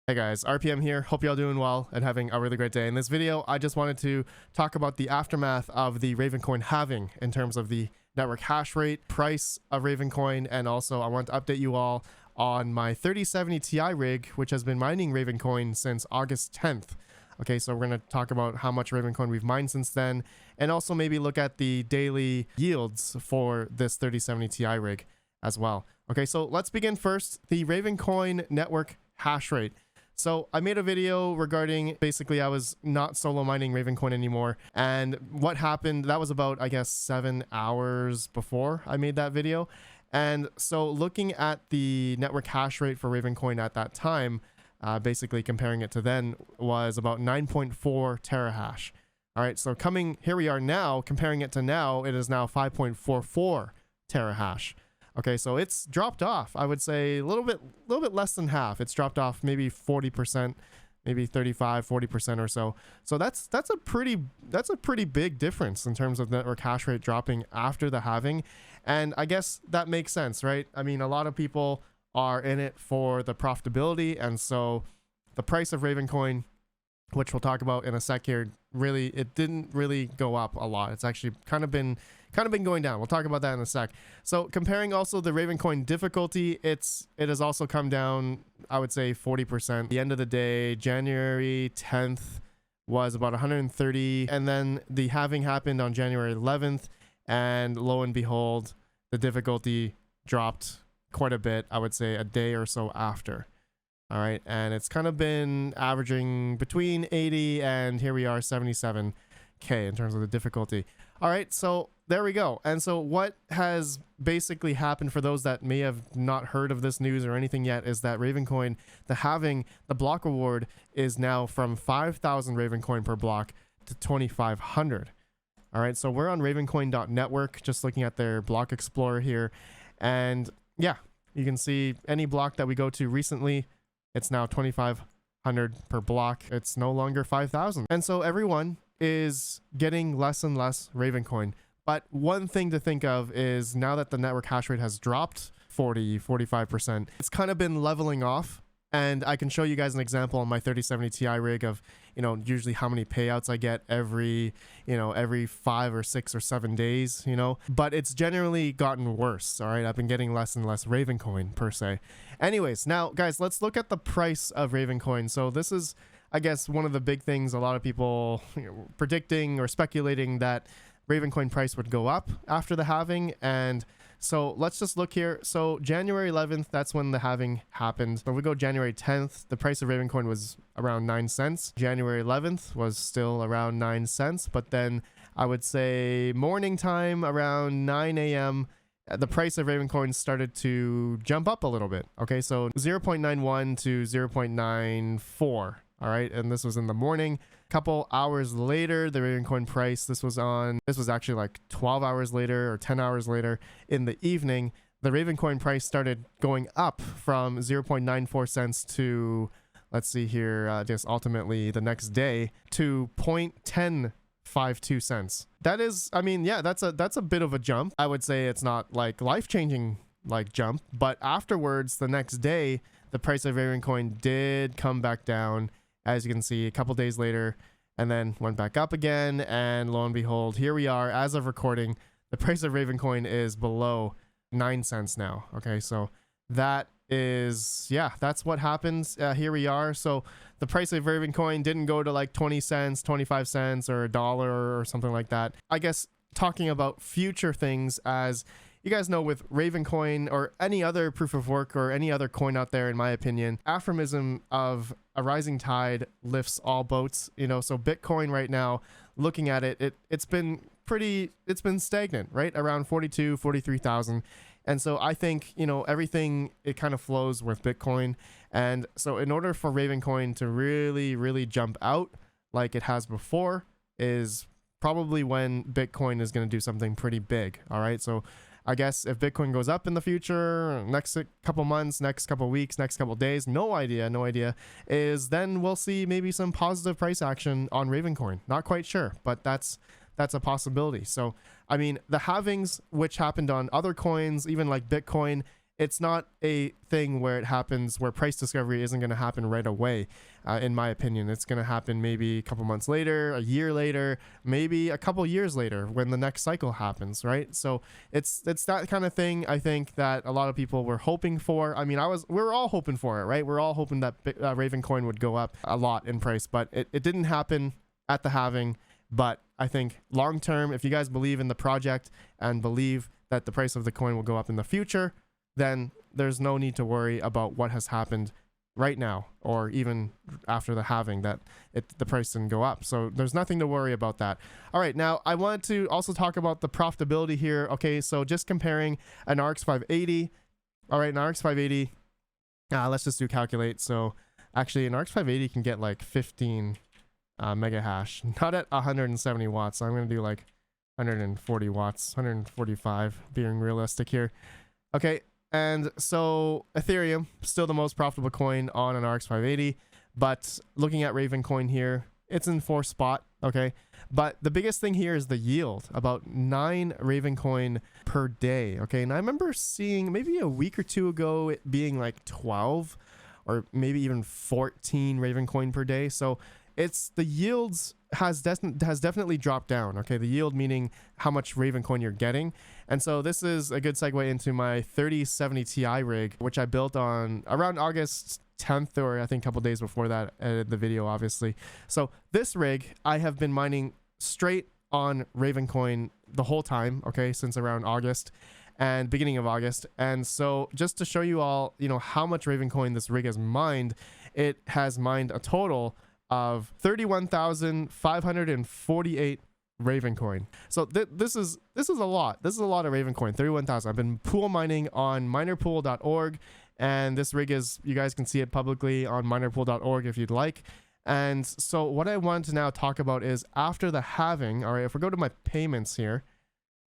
Hey guys, RPM here. Hope y'all doing well and having a really great day. In this video, I just wanted to talk about the aftermath of the Ravencoin halving in terms of the network hash rate, price of Ravencoin, and also I want to update you all on my 3070 Ti rig, which has been mining Ravencoin since August 10th. Okay, so we're going to talk about how much Ravencoin we've mined since then, and also maybe look at the daily yields for this 3070 Ti rig as well. Okay, so let's begin first. The Ravencoin network hash rate. So I made a video regarding basically I was not solo mining Ravencoin anymore, and what happened, that was about I guess 7 hours before I made that video. And so looking at the network hash rate for Ravencoin at that time, basically comparing it to then, was about 9.4 terahash. All right, so here we are now, comparing it to now, it is now 5.44 terahash. Okay, so it's dropped off. I would say a little bit less than half. It's dropped off maybe 40%, maybe 35-40% or so. So that's a pretty big difference in terms of network hash rate dropping after the halving. And I guess that makes sense, right? I mean, a lot of people are in it for the profitability, and so the price of Ravencoin, which we'll talk about in a sec here, really, it didn't really go up a lot. It's actually kind of been going down. We'll talk about that in a sec. So comparing also the Ravencoin difficulty, it has also come down, I would say 40%. At the end of the day, January 10th was about 130, and then the halving happened on January 11th, and lo and behold, the difficulty dropped quite a bit, I would say a day or so after. All right, and it's kind of been averaging between 80 and here we are 77k in terms of the difficulty. All right, so there we go. And so what has basically happened for those that may have not heard of this news or anything yet is that Ravencoin, the block reward is now from 5,000 Ravencoin per block to 2,500. All right, so we're on ravencoin.network, just looking at their block explorer here. And yeah, you can see any block that we go to recently, it's now 2,500 per block. It's no longer 5,000. And so everyone is getting less and less Ravencoin. But one thing to think of is now that the network hash rate has dropped 40-45%, it's kind of been leveling off. And I can show you guys an example on my 3070 Ti rig of, usually how many payouts I get every 5 or 6 or 7 days, but it's generally gotten worse. All right. I've been getting less and less Ravencoin per se. Anyways, now guys, let's look at the price of Ravencoin. So this is, I guess, one of the big things, a lot of people predicting or speculating that Ravencoin price would go up after the halving. And so let's just look here. So January 11th, that's when the halving happened. So we go January 10th, the price of Ravencoin was around 9 cents. January 11th was still around 9 cents. But then I would say morning time around 9 a.m., the price of Ravencoin started to jump up a little bit. Okay, so 0.91 to 0.94. All right, and this was in the morning. Couple hours later, the Ravencoin price, this was actually like 12 hours later or 10 hours later in the evening, the Ravencoin price started going up from 0.94 cents to, let's see here, just ultimately the next day to 0.1052 cents. That is, I mean, yeah, that's a bit of a jump. I would say it's not like life-changing like jump, but afterwards, the next day, the price of Ravencoin did come back down, as you can see, a couple days later, and then went back up again. And lo and behold, here we are. As of recording, the price of Ravencoin is below 9 cents now. Okay, so that is, yeah, that's what happens. Here we are. So the price of Ravencoin didn't go to like 20 cents, 25 cents, or $1 or something like that. I guess talking about future things, as you guys know, with Ravencoin or any other proof of work or any other coin out there, in my opinion, aphorism of a rising tide lifts all boats. So Bitcoin right now, looking at it's been stagnant, right? Around 43,000. And so I think, everything, it kind of flows with Bitcoin. And so in order for Ravencoin to really, really jump out like it has before is probably when Bitcoin is going to do something pretty big. All right. So I guess if Bitcoin goes up in the future, next couple months, next couple weeks, next couple days, no idea, is then we'll see maybe some positive price action on Ravencoin. Not quite sure, but that's a possibility. So, I mean, the halvings, which happened on other coins, even like Bitcoin, it's not a thing where it happens where price discovery isn't going to happen right away. In my opinion, it's going to happen maybe a couple months later, a year later, maybe a couple years later when the next cycle happens, right? So it's that kind of thing, I think, that a lot of people were hoping for. I mean, we were all hoping for it, right? We're all hoping that Ravencoin would go up a lot in price, but it didn't happen at the halving. But I think long term, if you guys believe in the project and believe that the price of the coin will go up in the future, then there's no need to worry about what has happened right now or even after the halving, that the price didn't go up. So there's nothing to worry about that. All right, now I want to also talk about the profitability here. Okay, so just comparing an RX 580. All right, an RX 580, let's just do calculate. So actually an RX 580 can get like 15 mega hash, not at 170 watts. So I'm going to do like 140 watts, 145, being realistic here. Okay. And so Ethereum, still the most profitable coin on an RX 580, but looking at Ravencoin here, it's in 4th spot, okay? But the biggest thing here is the yield, about 9 Ravencoin per day, okay? And I remember seeing maybe a week or two ago it being like 12 or maybe even 14 Ravencoin per day. So it's the yields has definitely dropped down. Okay, the yield meaning how much Ravencoin you're getting. And so this is a good segue into my 3070 Ti rig, which I built on around August 10th, or I think a couple days before that, edited the video obviously. So this rig I have been mining straight on Ravencoin the whole time, okay, since around August and beginning of August. And so just to show you all, you know, how much Ravencoin this rig has mined, it has mined a total of 31,548 Ravencoin. So this is a lot. This is a lot of Ravencoin. 31,000. I've been pool mining on minerpool.org, and this rig is, you guys can see it publicly on minerpool.org if you'd like. And so what I want to now talk about is after the halving. All right, if we go to my payments here,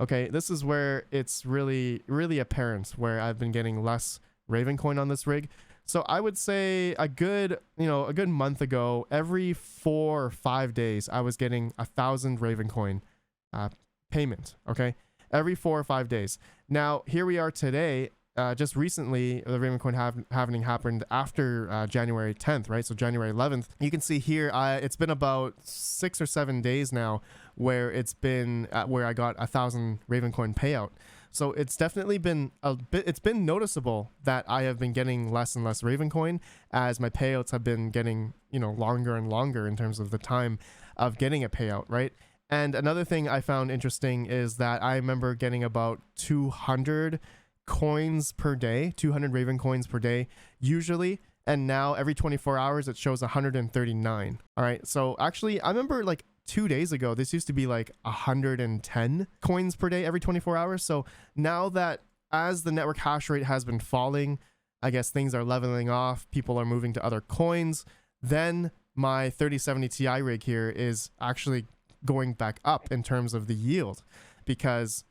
okay, this is where it's really apparent where I've been getting less Ravencoin on this rig. So I would say a good month ago, every 4 or 5 days, I was getting 1,000 Ravencoin payment. Okay, every 4 or 5 days. Now here we are today. Just recently, the Ravencoin halving happened after January 10th, right? So January 11th. You can see here, it's been about 6 or 7 days now where it's been where I got 1,000 Ravencoin payout. So it's definitely been it's been noticeable that I have been getting less and less Ravencoin as my payouts have been getting, you know, longer and longer in terms of the time of getting a payout, right? And another thing I found interesting is that I remember getting about 200 coins per day, 200 Ravencoins per day usually, and now every 24 hours it shows 139. All right, so actually I remember like 2 days ago this used to be like 110 coins per day every 24 hours. So now that as the network hash rate has been falling, I guess things are leveling off, people are moving to other coins, then my 3070 Ti rig here is actually going back up in terms of the yield, because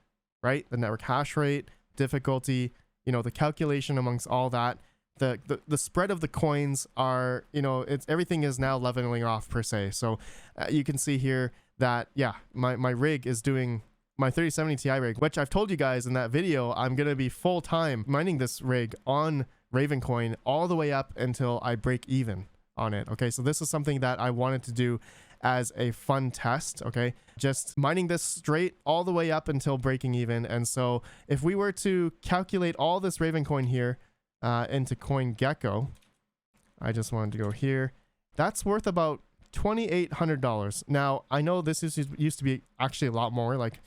right, the network hash rate, difficulty, you know, the calculation amongst all that, the spread of the coins are, you know, it's everything is now leveling off per se. So you can see here that, yeah, my rig is doing, my 3070 Ti rig, which I've told you guys in that video, I'm going to be full time mining this rig on Ravencoin all the way up until I break even on it. Okay, so this is something that I wanted to do as a fun test, okay? Just mining this straight all the way up until breaking even. And so if we were to calculate all this Ravencoin here into CoinGecko, I just wanted to go here, that's worth about $2,800. Now, I know this used to be actually a lot more, like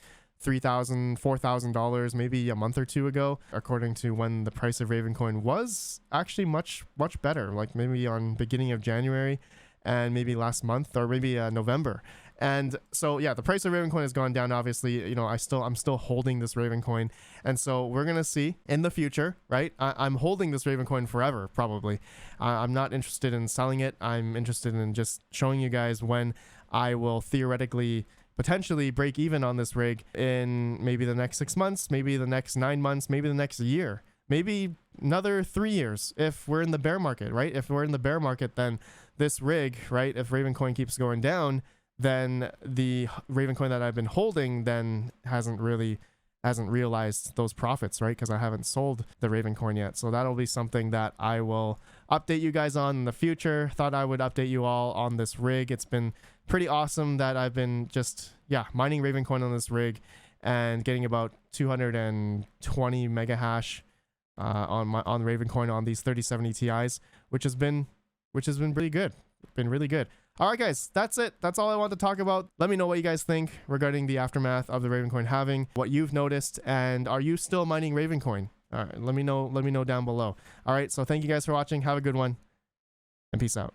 $3,000, $4,000 maybe a month or two ago, according to when the price of Ravencoin was actually much better, like maybe on beginning of January and maybe last month or maybe November. And so yeah, the price of Ravencoin has gone down, obviously. You know, I'm still holding this Ravencoin, and so we're gonna see in the future, right? I'm holding this Ravencoin forever, probably. I'm not interested in selling it. I'm interested in just showing you guys when I will theoretically potentially break even on this rig in maybe the next 6 months, maybe the next 9 months, maybe the next year, maybe another 3 years if we're in the bear market, right? If we're in the bear market, then this rig, right, if Ravencoin keeps going down, then the Ravencoin that I've been holding then hasn't really hasn't realized those profits, right? Because I haven't sold the Ravencoin yet. So that'll be something that I will update you guys on in the future. Thought I would update you all on this rig. It's been pretty awesome that I've been just, yeah, mining Ravencoin on this rig and getting about 220 mega hash on Ravencoin on these 3070 Ti's, which has been pretty good. Been really good. All right, guys, that's it. That's all I want to talk about. Let me know what you guys think regarding the aftermath of the Ravencoin halving, what you've noticed, and are you still mining Ravencoin? All right, let me know down below. All right, so thank you guys for watching. Have a good one, and peace out.